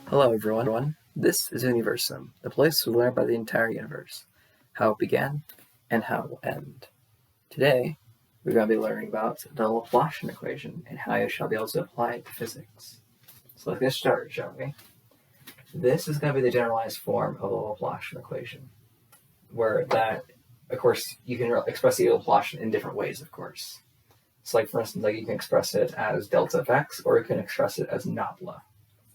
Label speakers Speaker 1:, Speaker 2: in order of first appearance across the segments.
Speaker 1: Hello everyone, this is Universum, the place we learn about the entire universe, how it began, and how it will end. Today, we're going to be learning about the Laplacian equation and how you shall be able to apply it to physics. So let's get started, shall we? This is going to be the generalized form of the Laplacian equation, where that, of course, you can express the Laplacian in different ways, of course. So like, for instance, like you can express it as delta of x, or you can express it as nabla.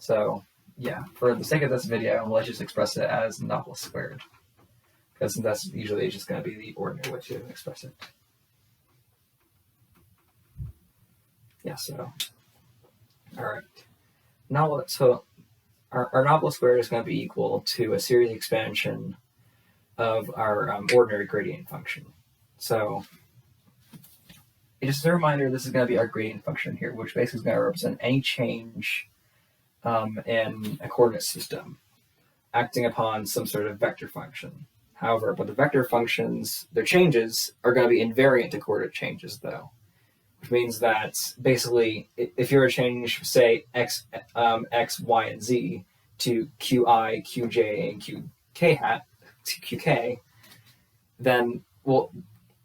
Speaker 1: So yeah, for the sake of this video, let's just express it as nabla squared, because that's usually just going to be the ordinary way to express it. Yeah, so, all right. Now, so our nabla squared is going to be equal to a series expansion of our ordinary gradient function. So, just a reminder, this is going to be our gradient function here, which basically is going to represent any change in a coordinate system acting upon some sort of vector function. However, but the vector functions, their changes are going to be invariant to coordinate changes, though, which means that basically, if you were to change, say, x, y, and z to qi, qj, and qk, then, well,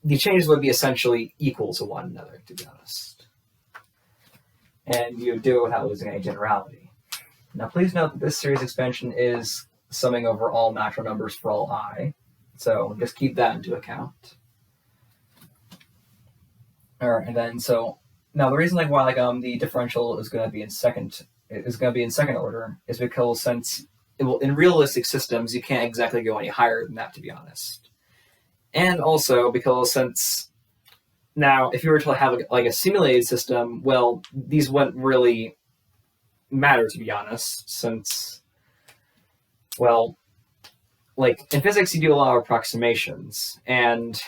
Speaker 1: the changes would be essentially equal to one another, to be honest. And you would do it without losing any generality. Now, please note that this series expansion is summing over all natural numbers for all I, so just keep that into account. All right, and then so now the reason why the differential is going to be in second order is because since in realistic systems you can't exactly go any higher than that, to be honest, and also because since now if you were to have like a simulated system, well, these wouldn't really matter, to be honest, since, well, like in physics you do a lot of approximations, and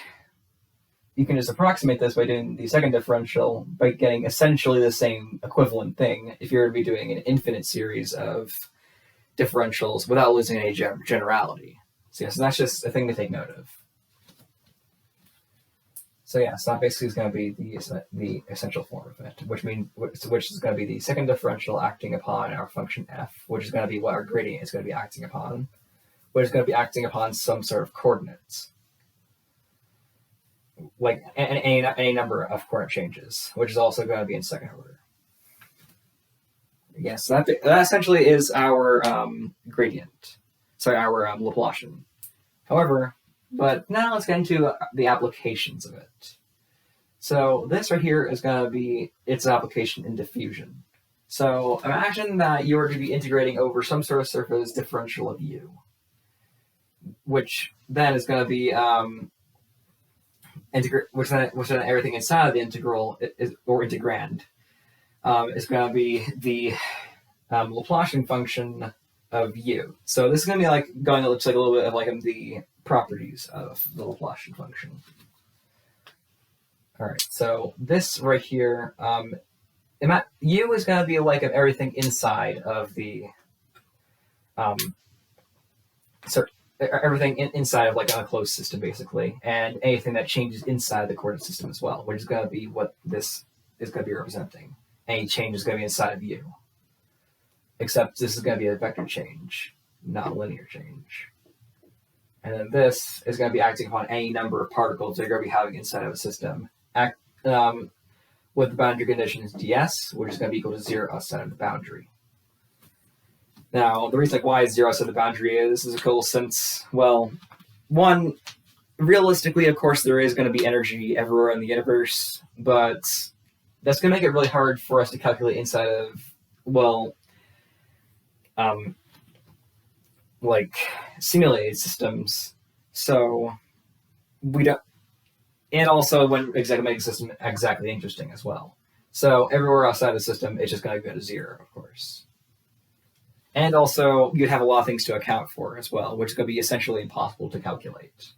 Speaker 1: you can just approximate this by doing the second differential by getting essentially the same equivalent thing if you're to be doing an infinite series of differentials without losing any generality. So yes, that's just a thing to take note of. So yeah, so that basically is going to be the essential form of it, which is going to be the second differential acting upon our function f, which is going to be what our gradient is going to be acting upon, which is going to be acting upon some sort of coordinates, like any number of coordinate changes, which is also going to be in second order. Yes, so that essentially is our gradient. Sorry, our Laplacian. However, but now let's get into the applications of it. So this right here is going to be its application in diffusion. So imagine that you were to be integrating over some sort of surface differential of u, which then is going to be which then everything inside of the integral or integrand is going to be the Laplacian function of u. So this is going to be like going to look like a little bit of like the properties of the Laplacian function. All right, so this right here, u is going to be like everything inside of the, everything inside of like a closed system, basically, and anything that changes inside the coordinate system as well, which is going to be what this is going to be representing. Any change is going to be inside of u, except this is going to be a vector change, not a linear change. And then this is going to be acting upon any number of particles they're going to be having inside of a system, with the boundary conditions ds, which is going to be equal to 0 outside of the boundary. Now, the reason why 0 outside the boundary is because since, well, one, realistically, of course, there is going to be energy everywhere in the universe, but that's going to make it really hard for us to calculate inside of, well, like simulated systems. So we don't, and also when exactly make the system exactly interesting as well. So everywhere outside the system, it's just going to go to 0, of course. And also, you'd have a lot of things to account for as well, which is going to be essentially impossible to calculate.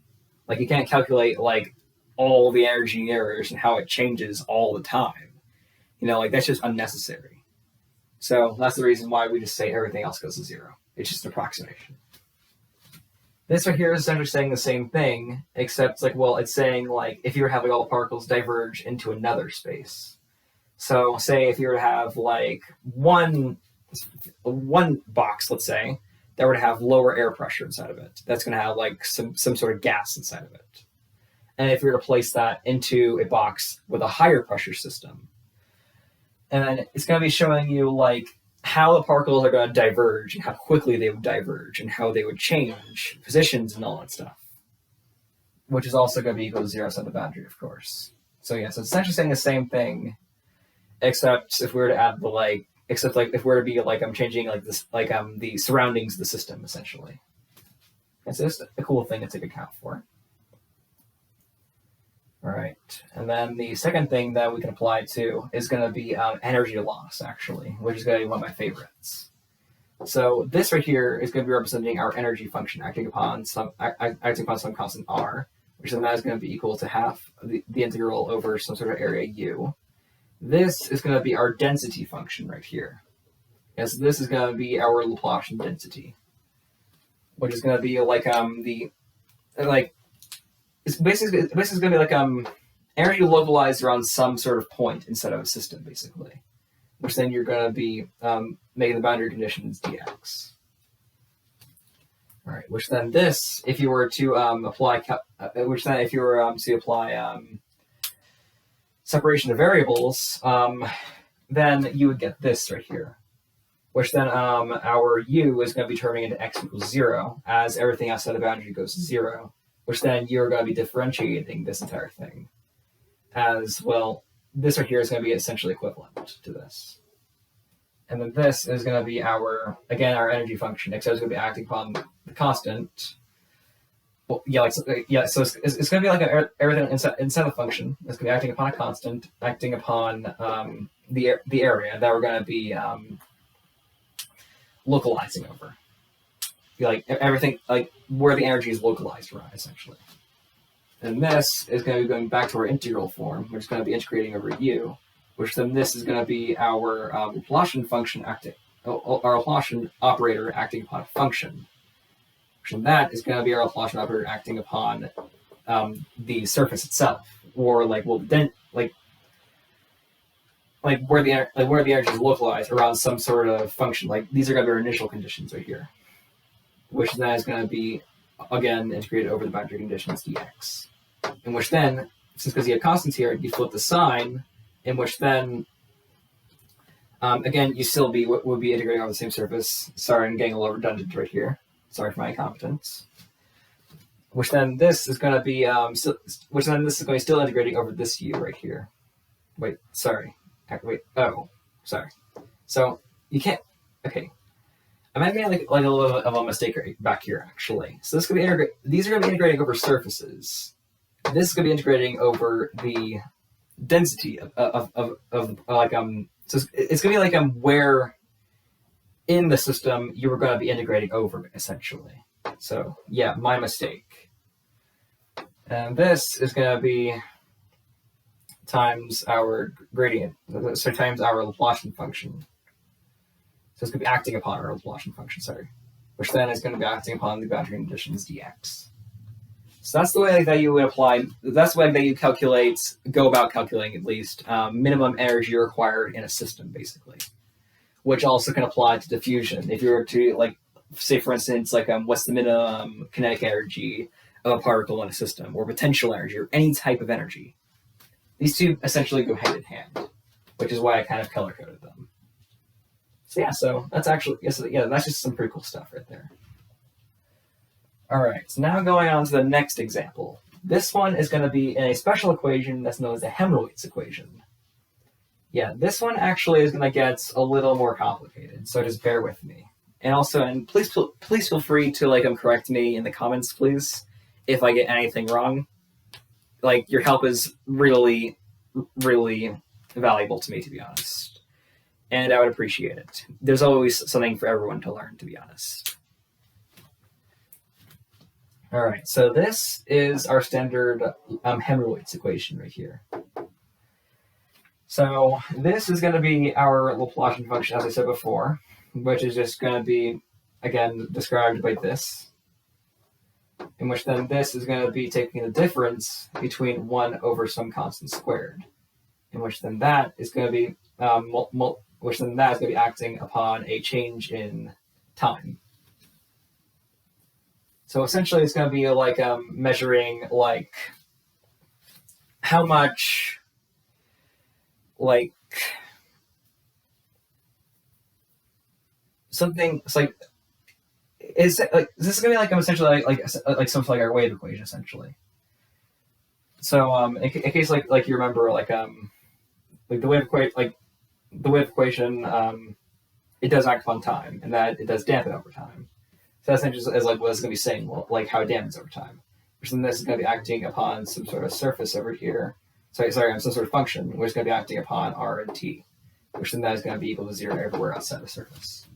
Speaker 1: Like, you can't calculate, like, all the energy errors and how it changes all the time. You know, like, that's just unnecessary. So that's the reason why we just say everything else goes to 0. It's just an approximation. This right here is essentially saying the same thing, except, like, well, it's saying, like, if you were having all the particles diverge into another space. So, say if you were to have, like, one one box, let's say, that would have lower air pressure inside of it. That's going to have like some sort of gas inside of it. And if you were to place that into a box with a higher pressure system, and then it's going to be showing you like how the particles are going to diverge and how quickly they would diverge and how they would change positions and all that stuff, which is also going to be equal to 0 outside the boundary, of course. So yeah, so it's essentially saying the same thing, except if we were to add the like, except like if we were to be like I'm changing like this, like the surroundings of the system essentially. It's just a cool thing to take account for. All right, and then the second thing that we can apply to is going to be energy loss, actually, which is going to be one of my favorites. So this right here is going to be representing our energy function acting upon some constant r, which then that is going to be equal to half the integral over some sort of area u. This is going to be our density function right here. Yes, this is going to be our Laplacian density, which is going to be like it's basically going to be like energy localized around some sort of point instead of a system, basically, which then you're going to be making the boundary conditions dx. All right, which then this, if you were to apply, separation of variables, then you would get this right here, which then our u is going to be turning into x equals 0 as everything outside the boundary goes to 0, which then you're going to be differentiating this entire thing as well. This right here is going to be essentially equivalent to this. And then this is going to be our energy function, except it's going to be acting upon the constant. Well, so it's going to be like everything inside the function. It's going to be acting upon a constant, acting upon the area that we're going to be localizing over. Like everything, like where the energy is localized around, essentially. And this is going to be going back to our integral form, which is going to be integrating over u, which then this is going to be our Laplacian function acting, our Laplacian operator acting upon a function. And that is going to be our Laplacian operator acting upon the surface itself, or like where the energy is localized around some sort of function. Like these are going to be our initial conditions right here, which then is going to be again integrated over the boundary conditions dx. In which then, since because you have constants here, you flip the sign, in which then again you still would be integrating over the same surface. Sorry, I'm getting a little redundant right here. Sorry for my incompetence. Which then this is going to be still integrating over this u right here. Sorry. So you can't. Okay, I'm making like a little bit of a mistake back here actually. So this could be these are going to be integrating over surfaces. This is going to be integrating over the density of like So it's going to be like where in the system you were going to be integrating over, essentially. So yeah, my mistake. And this is going to be times our gradient, so times our Laplacian function. So it's going to be acting upon our Laplacian function, which then is going to be acting upon the boundary conditions dx. So that's the way that you would apply, that's the way that you go about calculating at least minimum energy required in a system, basically. Which also can apply to diffusion. If you were to, like, say, for instance, like, what's the minimum kinetic energy of a particle in a system, or potential energy, or any type of energy. These two essentially go hand in hand, which is why I kind of color-coded them. So yeah, that's just some pretty cool stuff right there. All right, so now going on to the next example. This one is going to be in a special equation that's known as the Hemorrhoids equation. Yeah, this one actually is going to get a little more complicated, so just bear with me. And also, please feel free to correct me in the comments, please, if I get anything wrong. Like, your help is really, really valuable to me, to be honest. And I would appreciate it. There's always something for everyone to learn, to be honest. All right, so this is our standard Hemorrhoids equation right here. So this is going to be our Laplacian function, as I said before, which is just going to be, again, described by this, in which then this is going to be taking the difference between 1 over some constant squared, in which then that is going to be which then that is going to be acting upon a change in time. So essentially, it's going to be like measuring like how much like something. It's like is this going to be like essentially like something like our wave equation essentially. So in case like you remember like the wave equation it does act upon time, and that it does dampen over time. So that's interesting as like what it's going to be saying, well, like how it dampens over time. Which then this is going to be acting upon some sort of surface over here. Sorry, some sort of function, which is going to be acting upon r and t, which then that is going to be equal to 0 everywhere outside the surface.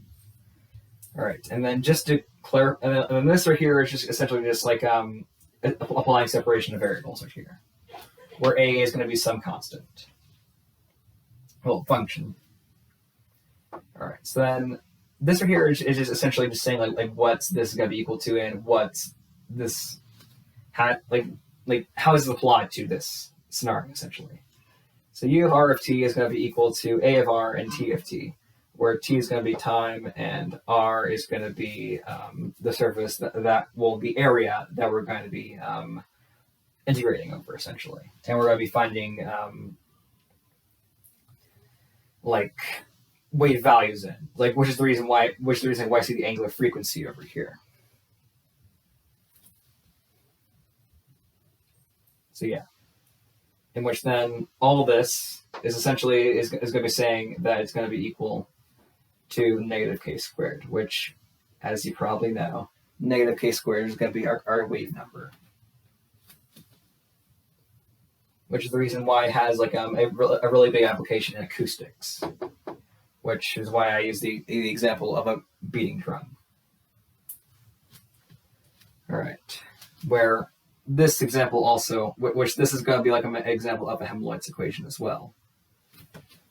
Speaker 1: All right, and then just to clarify, and then this right here is just essentially just like applying separation of variables right here, where a is going to be some constant, well, function. All right, so then this right here is just essentially just saying like what's this going to be equal to, and what's this like how is it applied to this scenario essentially. So u of r of t is going to be equal to a of r and t of t, where t is going to be time and r is going to be the surface that will be area that we're going to be integrating over essentially, and we're going to be finding like wave values in, like which is the reason why I see the angular frequency over here. So yeah, in which then all this is essentially is going to be saying that it's going to be equal to negative k squared, which, as you probably know, negative k squared is going to be our wave number, which is the reason why it has like a really big application in acoustics, which is why I use the example of a beating drum. All right, where this example also, which this is going to be like an example of a Hemorrhoids equation as well.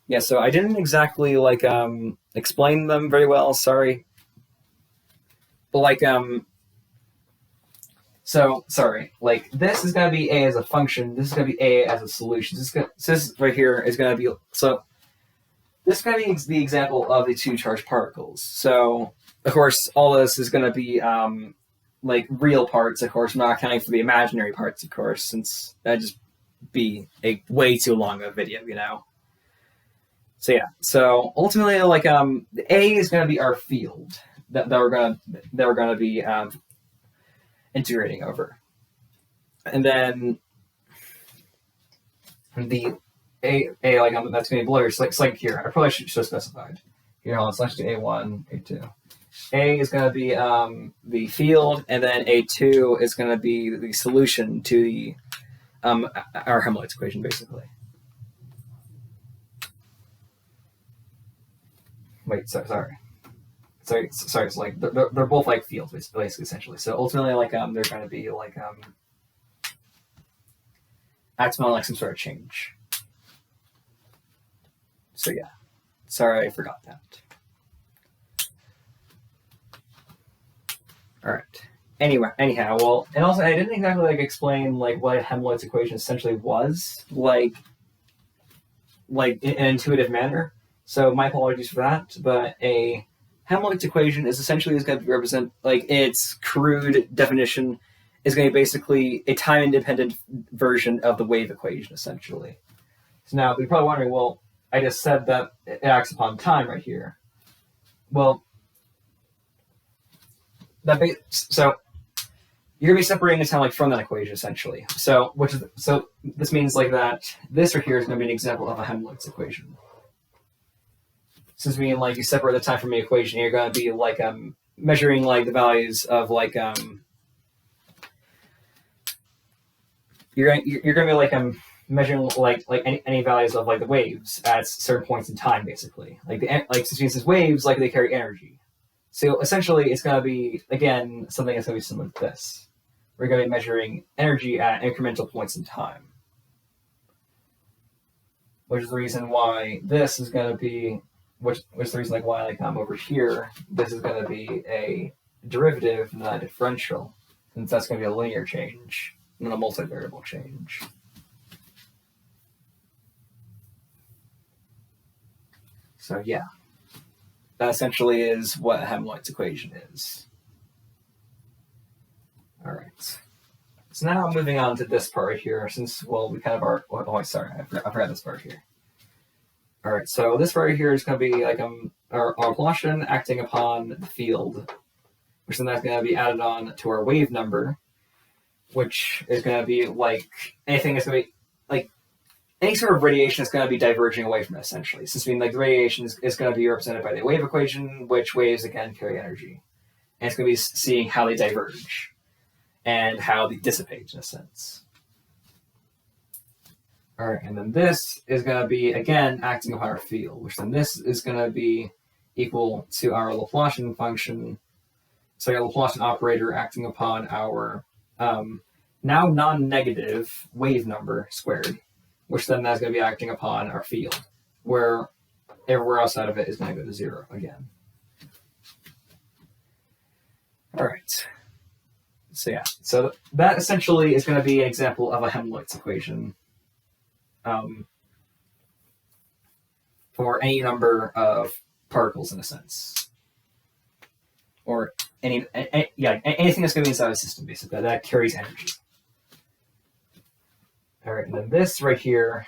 Speaker 1: Yeah, so I didn't exactly like explain them very well. Sorry, but like so sorry. Like this is going to be a as a function. This is going to be a as a solution. So this right here is going to be so. This is going to be the example of the two charged particles. So of course, all this is going to be like real parts, of course, not accounting for the imaginary parts, of course, since that'd just be a way too long of a video, you know. So yeah, so ultimately, like A is going to be our field that we're gonna be integrating over, and then the A like that's going to be blurry. It's like here, I probably should have specified. Here, let's do A1, A2. A is going to be the field, and then A2 is going to be the solution to the our Hemorrhoids equation, basically. Wait, sorry. It's like they're both like fields, basically, essentially. So ultimately, like they're going to be like acting on like some sort of change. So yeah, sorry I forgot that. All right. Anyhow, well, and also I didn't exactly like explain like what a Hemorrhoids equation essentially was, like in an intuitive manner. So my apologies for that. But a Hemorrhoids equation is essentially going to represent, like, its crude definition is going to be basically a time-independent version of the wave equation, essentially. So now you're probably wondering, well, I just said that it acts upon time right here. Well, so you're going to be separating the time like from that equation, essentially. So this means like that this right here is going to be an example of a Hemorrhoids equation. So this means like you separate the time from the equation, and you're going to be like measuring like the values of like you're going to be like measuring like any values of like the waves at certain points in time, basically. Since these waves, like, they carry energy. So essentially, it's going to be, again, something that's going to be similar to this. We're going to be measuring energy at incremental points in time, which is the reason why this is going to be, which is the reason like why like over here, this is going to be a derivative, not a differential, since that's going to be a linear change, not a multivariable change. So yeah, that essentially is what a Hemorrhoids equation is. All right. So now moving on to this part here, since, well, we kind of are, oh, sorry, I forgot this part here. All right, so this part here is going to be like our Laplacian acting upon the field, which then that's going to be added on to our wave number, which is going to be like anything that's going to be like any sort of radiation is going to be diverging away from it, essentially. Since the radiation is going to be represented by the wave equation, which waves again carry energy, and it's going to be seeing how they diverge and how they dissipate in a sense. All right, and then this is going to be, again, acting upon our field, which then this is going to be equal to our Laplacian function, so our Laplacian operator acting upon our now non-negative wave number squared, which then that's going to be acting upon our field, where everywhere outside of it is going to go to 0 again. All right. So yeah, so that essentially is going to be an example of a Hemorrhoids equation for any number of particles in a sense, or anything that's going to be inside a system basically that carries energy. All right, and then this right here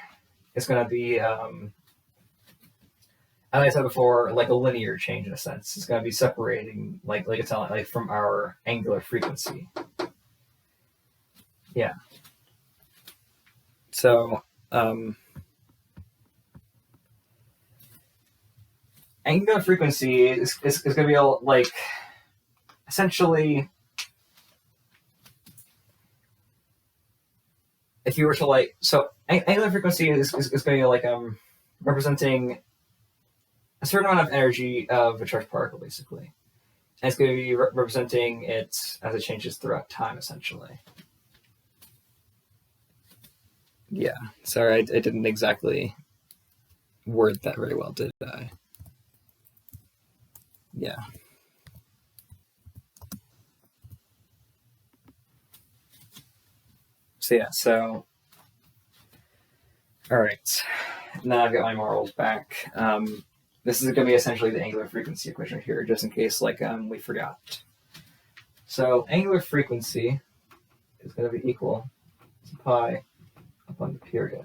Speaker 1: is going to be, as I said before, like a linear change in a sense. It's going to be separating, like it's like from our angular frequency. Yeah. So, angular frequency is going to be like essentially, if you were to like, so angular frequency is going to be like representing a certain amount of energy of a charged particle, basically. And it's going to be representing it as it changes throughout time, essentially. Yeah, sorry, I didn't exactly word that very well, did I? Yeah. So yeah, so all right. Now I've got my morals back. This is going to be essentially the angular frequency equation here, just in case we forgot. So angular frequency is going to be equal to pi upon the period.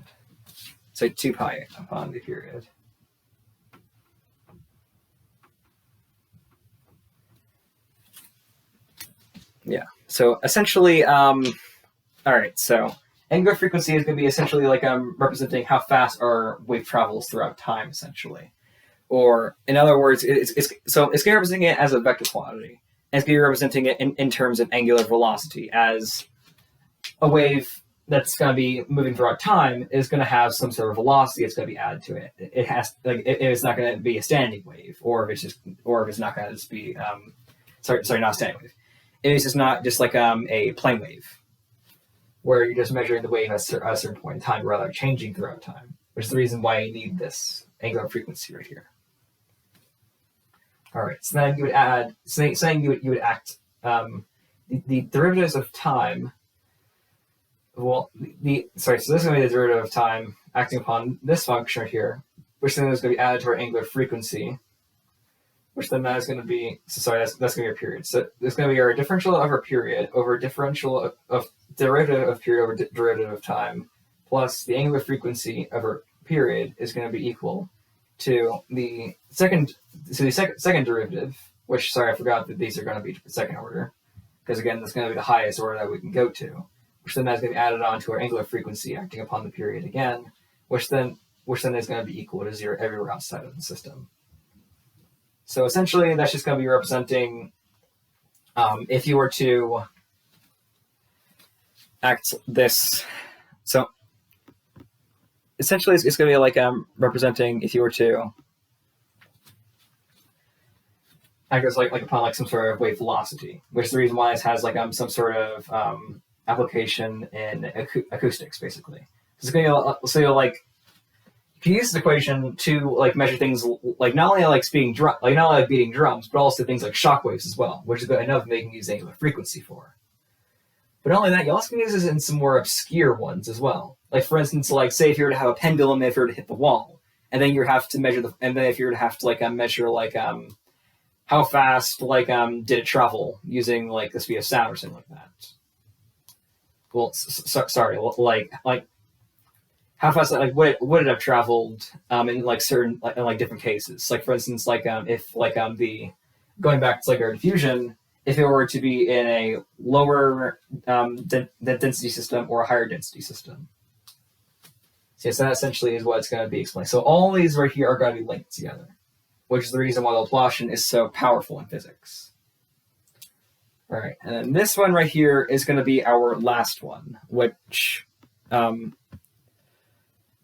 Speaker 1: So 2 pi upon the period. Yeah. So essentially, all right. So angular frequency is going to be essentially like representing how fast our wave travels throughout time, essentially. Or in other words, it's going to be representing it as a vector quantity. And it's going to be representing it in terms of angular velocity, as a wave that's going to be moving throughout time is going to have some sort of velocity that's going to be added to it. It has it's not going to be a standing wave, or if it's not going to just be not a standing wave. It's just not just like a plane wave, where you're just measuring the wave at a certain point in time, rather changing throughout time, which is the reason why you need this angular frequency right here. All right, so then you would add, saying you would act the derivatives of time. Well, so this is going to be the derivative of time acting upon this function right here, which then is going to be added to our angular frequency, which then that is going to be, that's going to be our period. So there's going to be our differential of our period over differential of derivative of period over derivative of time, plus the angular frequency of our period is going to be equal to the second derivative, which, sorry, I forgot that these are going to be second order, because again, that's going to be the highest order that we can go to, which then is going to be added on to our angular frequency acting upon the period again, which then is going to be equal to 0 everywhere outside of the system. So essentially, that's just going to be representing, if you were to act this, so essentially it's going to be like representing if you were to act as like upon some sort of wave velocity, which is the reason why this has some sort of application in acoustics, basically. It's going to you can use this equation to measure things not only beating drums, but also things like shock waves as well, which is good enough that they can use angular frequency for. But not only that, you also can use this in some more obscure ones as well. Like for instance, say if you were to have a pendulum, if you were to hit the wall, and then you have to measure and then if you're to have to like measure like how fast like did it travel using like the speed of sound or something like that. Well, sorry, like how fast like would it have traveled in like certain like in like different cases. Like for instance, like if like the going back to like our diffusion, if it were to be in a lower density system or a higher density system. So yes, that essentially is what it's going to be explained. So all these right here are going to be linked together, which is the reason why the Laplacian is so powerful in physics. All right, and then this one right here is going to be our last one, which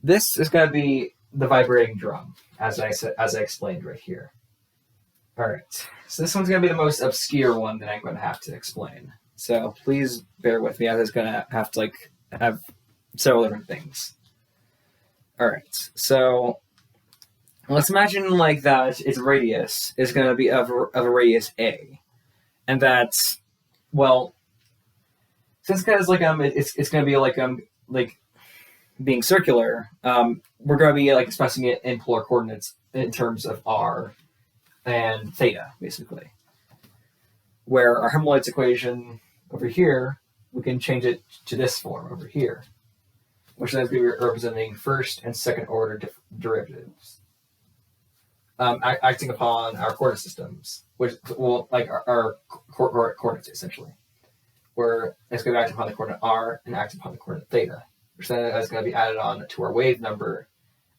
Speaker 1: this is going to be the vibrating drum, as I explained right here. All right, so this one's going to be the most obscure one that I'm going to have to explain. So please bear with me. I was going to have to like have several different things. All right, so let's imagine like that its radius is going to be of a radius a, and that's, well, since guys like it's going to be like being circular, we're going to be like expressing it in polar coordinates in terms of r and theta, basically. Where our Hemorrhoids equation over here, we can change it to this form over here, which then is going to be representing first and second order derivatives, acting upon our coordinate systems, which will like our coordinates essentially, where it's going to act upon the coordinate r and act upon the coordinate theta, which then is going to be added on to our wave number,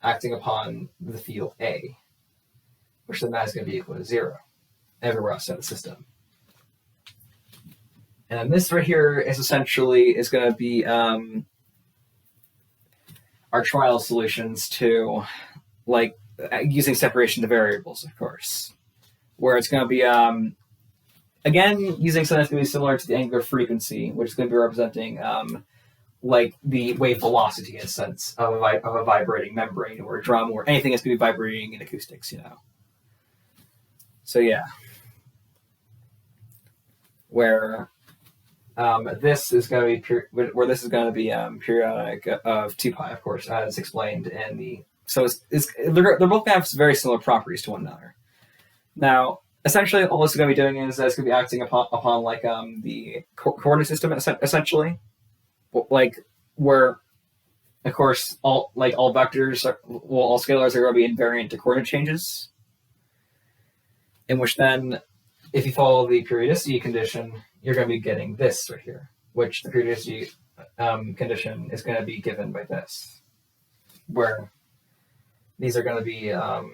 Speaker 1: acting upon the field a, which then that is going to be equal to 0 everywhere outside the system. And then this right here is essentially is going to be our trial solutions to like using separation of variables, of course, where it's going to be again using something that's going to be similar to the angular frequency, which is going to be representing like the wave velocity in a sense of a vibrating membrane or a drum or anything that's going to be vibrating in acoustics, you know. So yeah, where this is going to be periodic of 2 pi, of course, as explained in the. So they're both going to have very similar properties to one another. Now, essentially, all this is going to be doing is that it's going to be acting upon like the coordinate system essentially, like where, of course, all vectors all scalars are going to be invariant to coordinate changes. In which then, if you follow the periodicity condition, you're going to be getting this right here, which the periodicity condition is going to be given by this, where these are going to be our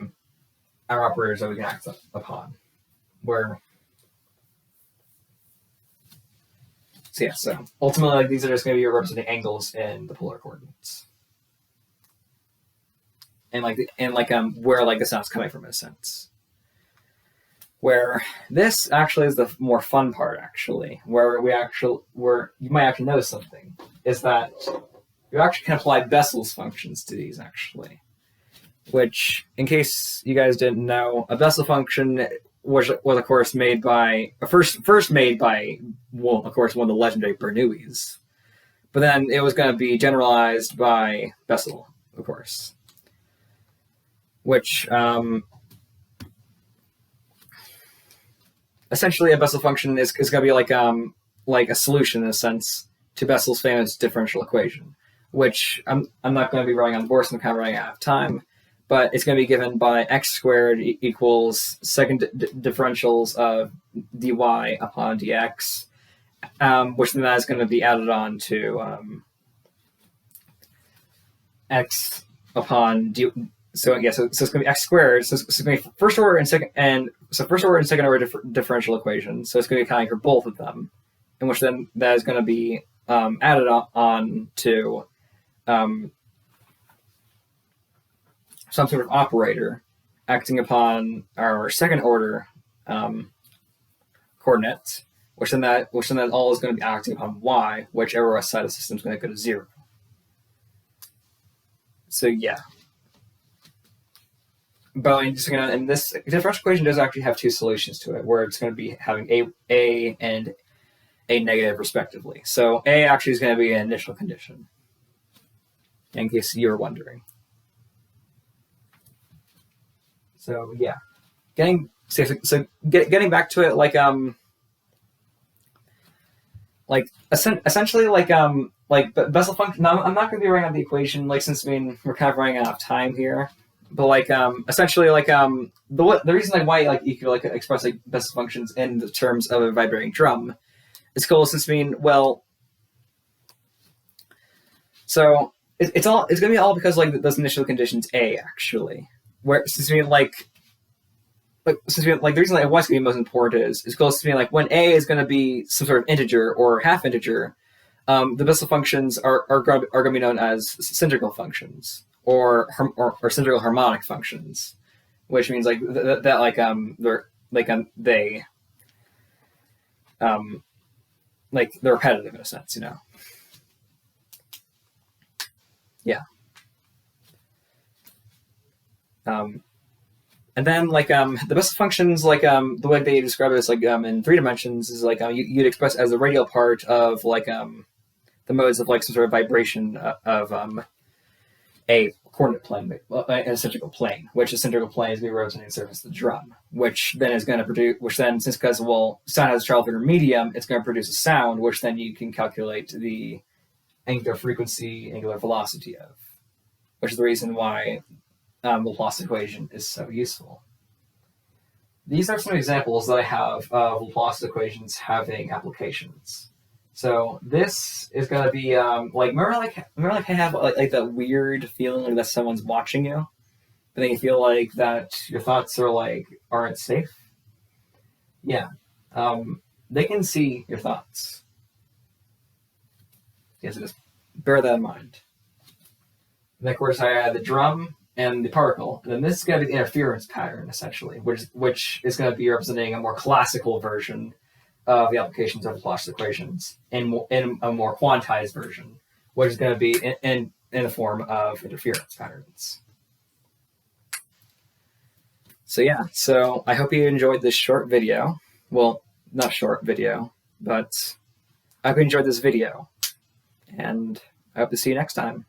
Speaker 1: operators that we can act upon. So ultimately, like, these are just going to be representing angles in the polar coordinates, and where like the sound's coming from in a sense. Where this actually is the more fun part, actually, where you might actually notice something, is that you actually can apply Bessel's functions to these, actually. Which, in case you guys didn't know, a Bessel function was of course made by first made by, well, of course, one of the legendary Bernoullis, but then it was going to be generalized by Bessel, of course, which essentially a Bessel function is going to be like a solution in a sense to Bessel's famous differential equation, which I'm not going to be running on the board, so I'm kind of running out of time. But it's going to be given by x squared equals second differentials of dy upon dx, which then that is going to be added on to x upon d. So yeah, so it's going to be x squared. So it's going to be first order and second order differential equation. So it's going to be accounting for both of them, in which then that is going to be added on to some sort of operator acting upon our second order coordinates, which then that all is going to be acting upon y, whichever side of the system is going to go to 0. So yeah. But and this differential equation does actually have two solutions to it, where it's going to be having a and a negative respectively. So a actually is going to be an initial condition, in case you were wondering. So yeah, getting back to it, essentially Bessel function. No, I'm not going to be writing out the equation, since we're kind of running out of time here. But essentially the reason why you could express Bessel functions in the terms of a vibrating drum is cool, since so it's gonna be all because those initial conditions A, actually, where since the reason it was going to be most important is close to being when A is going to be some sort of integer or half integer, the Bessel functions are going to be known as cylindrical functions or cylindrical harmonic functions, which means they're they're repetitive in a sense, Yeah. And then the Bessel functions, the way they describe it is in 3 dimensions is you'd express as the radial part of the modes of some sort of vibration of a coordinate plane, a cylindrical plane, which a cylindrical plane is going to be rotating the surface of the drum, which then is going to produce, sound has a travel through medium, it's going to produce a sound, which then you can calculate the angular frequency, angular velocity of, which is the reason why the Laplace equation is so useful. These are some examples that I have of Laplace equations having applications. So this is going to be remember I have that weird feeling that someone's watching you, but then you feel that your thoughts are aren't safe. Yeah, they can see your thoughts. Yeah, so just bear that in mind. And then of course I had the drum and the particle, and then this is going to be the interference pattern, essentially, which is going to be representing a more classical version of the applications of Laplace equations in a more quantized version, which is going to be in the form of interference patterns. So yeah, so I hope you enjoyed this short video. Well, not short video, but I hope you enjoyed this video, and I hope to see you next time.